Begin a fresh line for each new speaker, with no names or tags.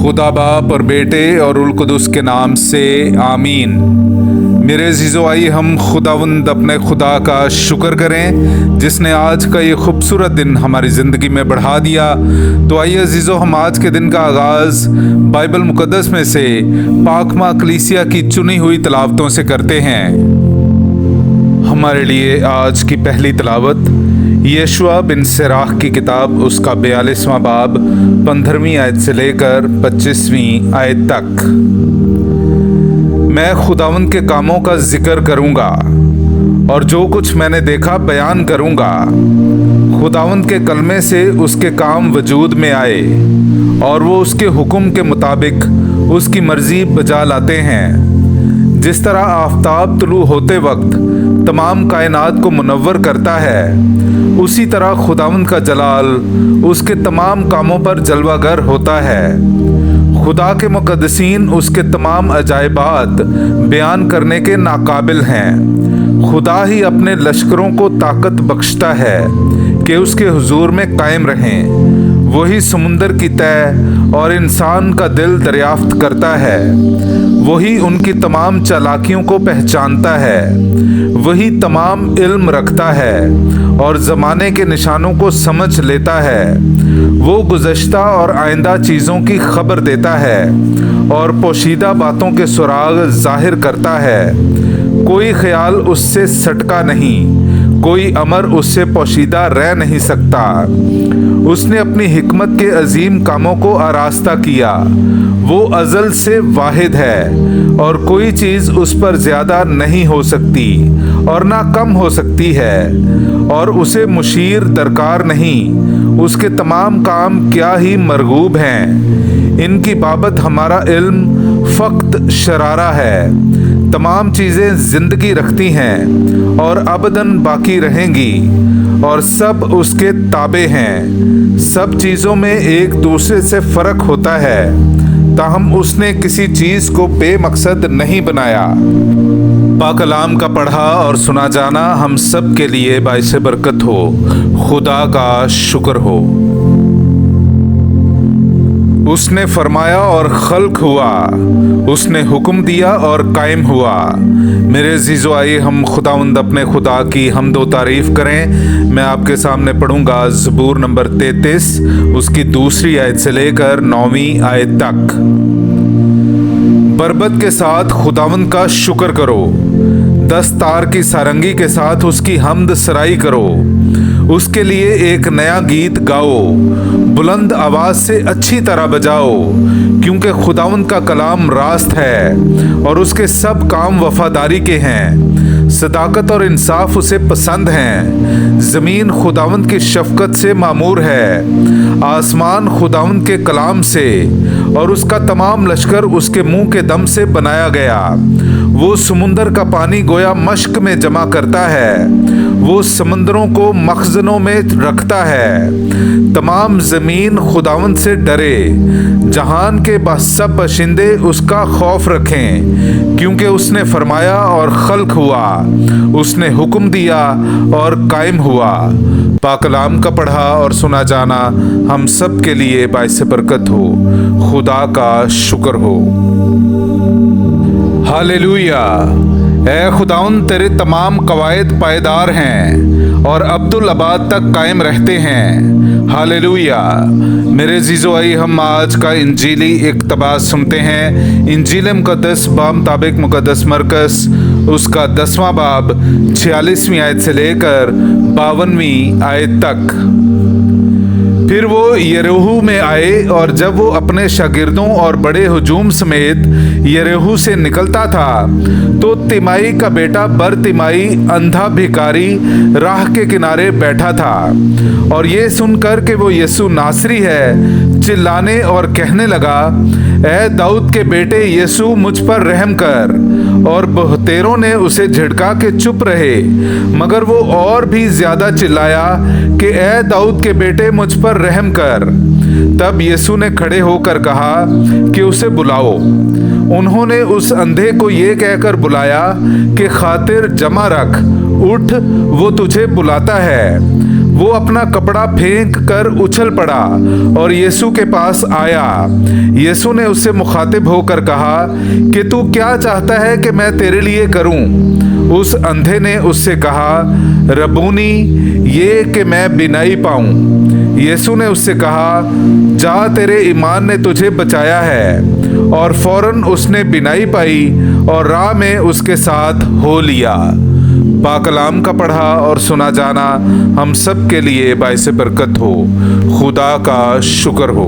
खुदा बाप और बेटे और उल कुदस के नाम से आमीन। मेरे अजीज़ो, आइए हम खुदावंद अपने खुदा का शुक्र करें जिसने आज का ये खूबसूरत दिन हमारी ज़िंदगी में बढ़ा दिया। तो आइए अजीज़ो, हम आज के दिन का आगाज़ बाइबल मुक़द्दस में से पाकमा कलीसिया की चुनी हुई तिलावतों से करते हैं। हमारे लिए आज की पहली तिलावत यशुआ बिन सिराख की किताब उसका 42वां बाब 15वीं आयत से लेकर 25वीं आयत तक। मैं खुदावंद के कामों का जिक्र करूंगा और जो कुछ मैंने देखा बयान करूंगा। खुदावंद के कलमे से उसके काम वजूद में आए और वो उसके हुक्म के मुताबिक उसकी मर्जी बजा लाते हैं। जिस तरह आफताब तुलू होते वक्त तमाम कायनात को मुनव्वर करता है, उसी तरह खुदावंद का जलाल उसके तमाम कामों पर जलवागर होता है। खुदा के मुक़द्दसीन उसके तमाम अजायबात बयान करने के नाकाबिल हैं। खुदा ही अपने लश्करों को ताकत बख्शता है कि उसके हुजूर में कायम रहें। वही समुंदर की तह और इंसान का दिल दरियाफ्त करता है। वही उनकी तमाम चालाकियों को पहचानता है। वही तमाम इल्म रखता है और ज़माने के निशानों को समझ लेता है। वो गुज़श्ता और आइंदा चीज़ों की खबर देता है और पोशीदा बातों के सुराग ज़ाहिर करता है। कोई ख्याल उससे सटका नहीं, कोई अमर उससे पोशीदा रह नहीं सकता। उसने अपनी हिकमत के अजीम कामों को आरास्ता किया। वो अज़ल से वाहिद है और कोई चीज़ उस पर ज़्यादा नहीं हो सकती और ना कम हो सकती है, और उसे मुशीर दरकार नहीं। उसके तमाम काम क्या ही मरगूब हैं। इनकी बाबत हमारा इल्म फ़क्त शरारा है। तमाम चीज़ें ज़िंदगी रखती हैं और अबदन बाकी रहेंगी, और सब उसके ताबे हैं। सब चीज़ों में एक दूसरे से फ़र्क होता है, ताहम उसने किसी चीज़ को बेमकसद नहीं बनाया। पाक कलाम का पढ़ा और सुना जाना हम सब के लिए बाइसे बरकत हो। खुदा का शुक्र हो। उसने फरमाया और खल्क हुआ, उसने हुक्म दिया और कायम हुआ। मेरे अजीज़ो, आइए हम खुदावंद अपने खुदा की हम्दो तारीफ़ करें। मैं आपके सामने पढ़ूंगा ज़बूर नंबर 33 उसकी 2री आयत से लेकर 9वीं आयत तक। बरबत के साथ खुदावंद का शुक्र करो, दस्तार की सारंगी के साथ उसकी हम्द सराई करो। उसके लिए एक नया गीत गाओ, बुलंद आवाज से अच्छी तरह बजाओ, क्योंकि खुदावंद का कलाम रास्त है और उसके सब काम वफादारी के हैं। सदाकत और इंसाफ उसे पसंद हैं। ज़मीन खुदावंद की शफ़क़त से मामूर है, आसमान खुदावंद के कलाम से, और उसका तमाम लश्कर उसके मुंह के दम से बनाया गया। वो समुंदर का पानी गोया मश्क में जमा करता है, वो समंदरों को मखज़नों में रखता है। तमाम ज़मीन खुदावंद से डरे, जहान के सब बशिंदे उसका खौफ रखें, क्योंकि उसने फरमाया और खल्क हुआ, उसने हुक्म दिया और कायम हुआ। पाक कलाम का पढ़ा और सुना जाना हम सब के लिए बाइसे बरकत हो। खुदा का शुक्र हो। हालेलुया। ऐ खुदाउन, तेरे तमाम कवायद पायदार हैं और अब्दुल अबाद तक कायम रहते हैं। हालेलुया। मेरे अजीज़ो, आइए हम आज का इंजीली इक़्तिबास सुनते हैं। इंजील मुक़द्दस बामुताबिक मुक़द्दस मरकस उसका 10वां बाब 46वीं आयत से लेकर 52वीं आयत तक। फिर वो यरीहो में आए, और जब वो अपने शागिर्दों और बड़े हुजूम समेत यरीहो से निकलता था, तो तिमाई का बेटा बरतिमाई अंधा भिखारी राह के किनारे बैठा था, और ये सुनकर कि वो यीशु नासरी है, चिल्लाने और कहने लगा, ऐ दाऊद के बेटे यीशु, मुझ पर रहम कर। और बहुतेरों ने उसे झिड़का के चुप रहे, मगर वो और भी ज्यादा चिल्लाया कि ऐ दाऊद के बेटे, मुझ पर रहम कर। तब यीशु ने खड़े होकर कहा कि उसे बुलाओ। उन्होंने उस अंधे को ये कहकर बुलाया कि खातिर जमा रख, उठ, वो तुझे बुलाता है। वो अपना कपड़ा फेंक कर उछल पड़ा और यीशु के पास आया। यीशु ने उससे मुखातिब होकर कहा कि तू क्या चाहता है कि मैं तेरे लिए करूं? उस अंधे ने उससे कहा, रबूनी, ये कि मैं बिनाई पाऊं। यीशु ने उससे कहा, जा, तेरे ईमान ने तुझे बचाया है। और फौरन उसने बिनाई पाई और राह में उसके साथ हो लिया। पाकलाम का पढ़ा और सुना जाना हम सब के लिए बाइस बरकत हो। खुदा का शुक्र हो।